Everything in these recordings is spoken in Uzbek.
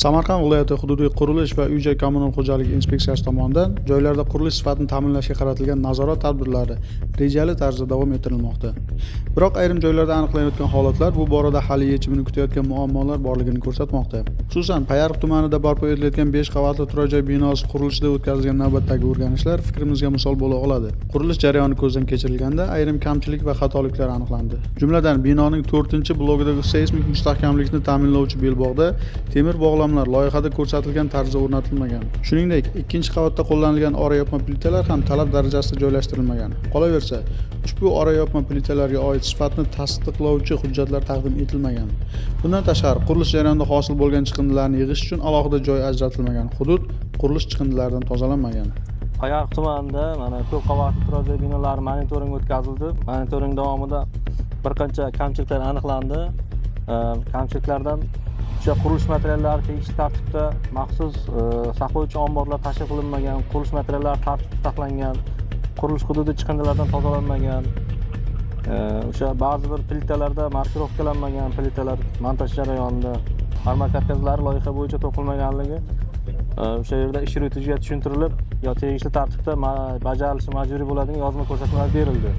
Samarqand viloyati hududiy qurilish va uy-joy kommunal xo'jaligi inspeksiyasi tomonidan joylarda qurilish sifatini ta'minlashga qaratilgan nazorat tadbirlari rejali tarzda davom ettirilmoqda. Biroq ayrim joylarda aniqlanayotgan holatlar bu borada hali yechimini kutayotgan muammolar borligini ko'rsatmoqda. Xususan, Payariq tumanida barpo etilayotgan 5 qavatli turar-joy binosi qurilishida o'tkazilgan navbatdagi o'rganishlar fikrimizga misol bo'la oladi. Qurilish jarayoni ko'zdan kechirilganda ayrim kamchilik va xatoliklar aniqlandi. Jumladan, binoning 4-blogidagi seysmik mustahkamlikni ta'minlovchi belbog'da temir bog'lamlar loyihada ko'rsatilgan tarzda o'rnatilmagan. Shuningdek, ikkinchi qavatda qo'llanilgan ora yopma plitalar ham talab darajasida joylashtirilmagan. Qolaversa, ushbu ora yopma plitalarga oid sifatni tasdiqlovchi hujjatlar taqdim etilmagan. Bundan tashqari, qurilish jarayonida hosil bo'lgan chiqindilarni yig'ish uchun alohida joy ajratilmagan. Hudud qurilish chiqindilaridan tozalanmagan. Payariq tumanida mana ko'p qavatli turar-joy binolari monitoring o'tkazildi. Monitoring davomida bir qancha kamchiliklar aniqlandi. Kamchiliklardan o'sha qurilish materiallari tegishli tartibda maxsus saqlovchi omborlar tashkil qilinmagan, qurilish materiallari tartibda saqlangan, qurilish hududi chiqindilardan tozalanmagan, o'sha ba'zi bir plitalarda markirovkalanmagan plitalar montaj jarayonida, marmar karkaslar loyiha bo'yicha to'qilmaganligi o'sha yerda ish yurituvchiga tushuntirilib, yo tegishli tartibda bajarilishi majburiy bo'ladigan yozma ko'rsatmalar berildi.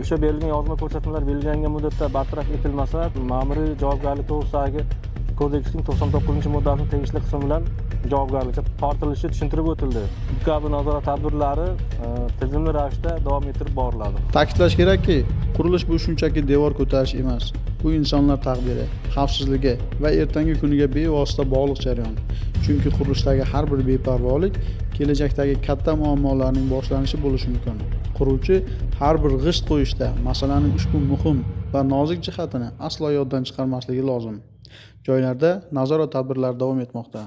O'sha berilgan yozma ko'rsatmalar belgilangan muddatda bartaraf etilmasa, ma'muriy javobgarlik to'g'risidagi kodeksning 99-moddasining tegishli qismi bilan javobgarlikka tortilishi tushuntirib o'tildi. Bu kabi nazorat tadbirlari tizimli ravishda davom ettirib boriladi. Ta'kidlash kerakki, qurilish bu shunchaki devor ko'tarish emas. Bu insonlar taqdiri, xavfsizligi va ertangi kuniga bevosita bog'liq jarayon. Chunki qurilishdagi har bir beparvolik kelajakdagi katta muammolarning boshlanishi bo'lishi mumkin. Quruvchi har bir g'isht qo'yishda masalaning ushbu muhim va nozik jihatini aslo yoddan chiqarmasligi lozim. Joylarda nazorat tadbirlari davom etmoqda.